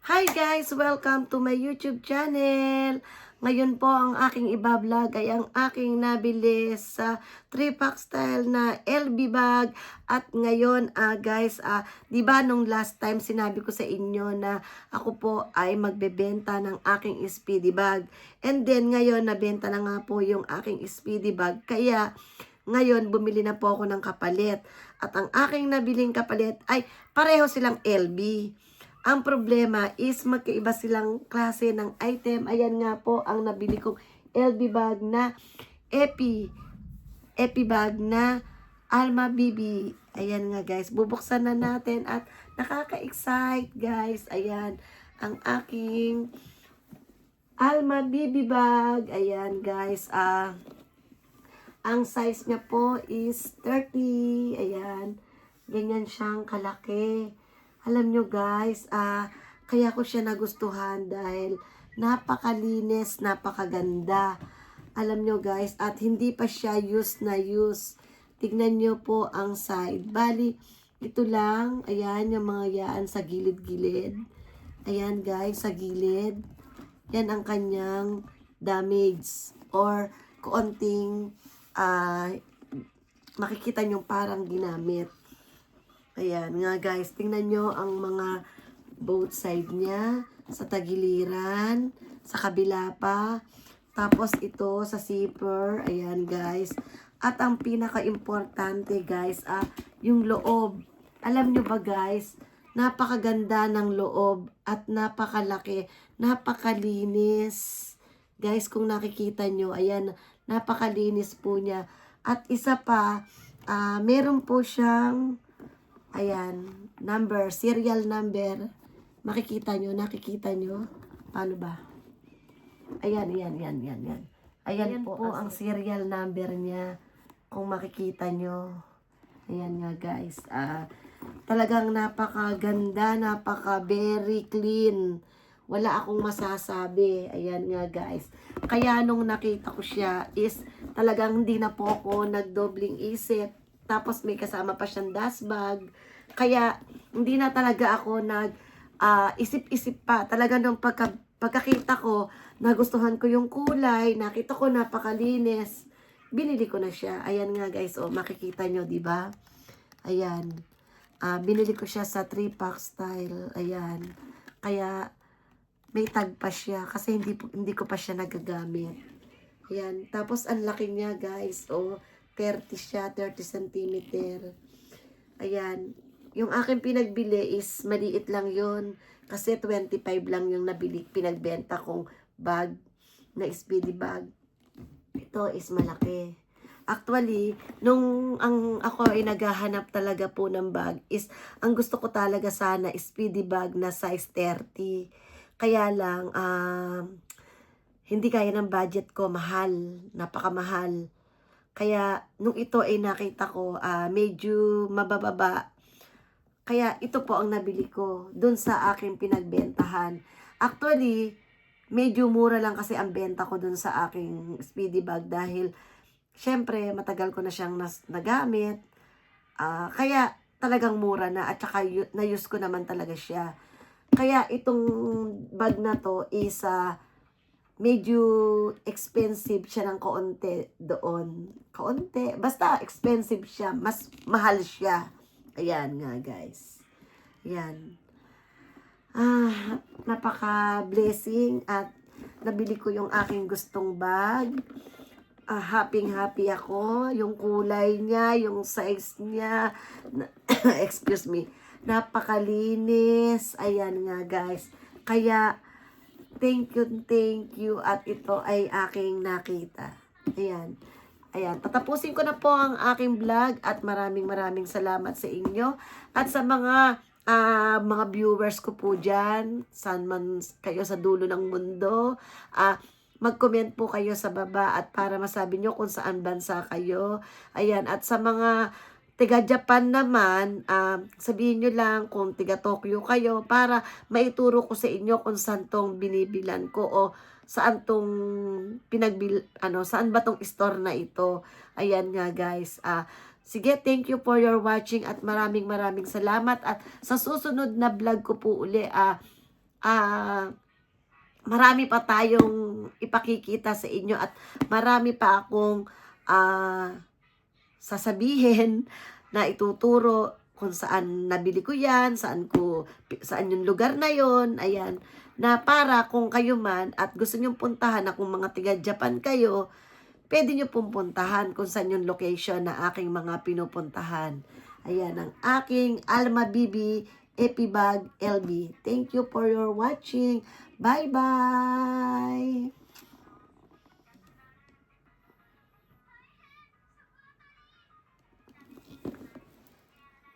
Hi guys! Welcome to my YouTube channel! Ngayon po ang aking ibablog ay ang aking nabili sa 3-pack style na LB bag. At ngayon guys, di ba nung last time sinabi ko sa inyo na ako po ay magbebenta ng aking speedy bag. And then ngayon nabenta na nga po yung aking speedy bag. Kaya ngayon bumili na po ako ng kapalit. At ang aking nabiling kapalit ay pareho silang LB. Ang problema is magkaiba silang klase ng item. Ayan nga po ang nabili kong LB bag na Epi bag na Alma BB. Ayan nga guys, bubuksan na natin at nakaka-excite guys. Ayan, ang aking Alma BB bag. Ayan guys, ang size niya po is 30. Ayan, ganyan siyang kalaki. Alam nyo guys, kaya ko siya nagustuhan dahil napakalinis, napakaganda. Alam nyo guys, at hindi pa siya use na use. Tignan nyo po ang side. Bali, ito lang. Ayan, yung mga yaan sa gilid-gilid. Ayan guys, sa gilid. Yan ang kanyang damage or konting makikita nyo parang ginamit. Ayan nga guys, tingnan nyo ang mga both side niya, sa tagiliran, sa kabila pa, tapos ito sa zipper, ayan guys. At ang pinaka-importante guys, yung loob. Alam nyo ba guys, napakaganda ng loob at napakalaki, napakalinis. Guys, kung nakikita nyo, ayan, napakalinis po niya. At isa pa, meron po siyang ayan, number, serial number. Makikita nyo, nakikita nyo. Paano ba? Ayan. Ayan po ang serial number niya. Kung makikita nyo. Ayan nga guys. Talagang napakaganda, very clean. Wala akong masasabi. Ayan nga guys. Kaya nung nakita ko siya is talagang hindi na po ako nagdobling isip. Tapos may kasama pa siyang dust bag. Kaya hindi na talaga ako isip-isip pa. Talaga nung pagkakita ko, nagustuhan ko yung kulay, nakita ko napakalinis. Binili ko na siya. Ayan nga guys, makikita nyo, di ba? Ayan. Binili ko siya sa 3-pack style. Ayan. Kaya may tag pa siya kasi hindi ko pa siya nagagamit. Ayan. Tapos ang laki niya guys. 30 siya, 30 cm. Ayan. Yung aking pinagbili is maliit lang yon kasi 25 lang yung pinagbenta kong bag na speedy bag. Ito is malaki. Actually, nung ako ay naghahanap talaga po ng bag is, ang gusto ko talaga sana speedy bag na size 30. Kaya lang, hindi kaya ng budget ko, mahal, napakamahal. Kaya, nung ito ay nakita ko, medyo mabababa. Kaya, ito po ang nabili ko dun sa aking pinagbentahan. Actually, medyo mura lang kasi ang benta ko dun sa aking speedy bag dahil, syempre, matagal ko na siyang nagamit. Kaya, talagang mura na at saka na-use ko naman talaga siya. Kaya, itong bag na to is, medyo expensive siya ng kaunti doon. Kaunti. Basta expensive siya. Mas mahal siya. Ayan nga guys. Ayan. Napaka-blessing at nabili ko yung aking gustong bag. Happy ako. Yung kulay niya, yung size niya. Excuse me. Napakalinis. Ayan nga guys. Kaya, thank you. At ito ay aking nakita. Ayan. Tatapusin ko na po ang aking vlog at maraming salamat sa inyo. At sa mga viewers ko po dyan, saan man kayo sa dulo ng mundo, mag-comment po kayo sa baba at para masabi nyo kung saan bansa kayo. Ayan. At sa mga tiga Japan naman, sabihin nyo lang kung tiga Tokyo kayo para maituro ko sa inyo kung saan tong binibilan ko o saan tong saan ba tong store na ito. Ayan nga guys. Sige, thank you for your watching at maraming salamat at sa susunod na vlog ko po uli, marami pa tayong ipakikita sa inyo at marami pa akong sasabihin na ituturo kung saan nabili ko yan, saan yung lugar na yon, ayan, na para kung kayo man at gusto nyong puntahan na kung mga tiga Japan kayo, pwede nyo pumuntahan kung saan yung location na aking mga pinupuntahan. Ayan, ang aking Alma Bibi Epibag LB. Thank you for your watching. Bye-bye!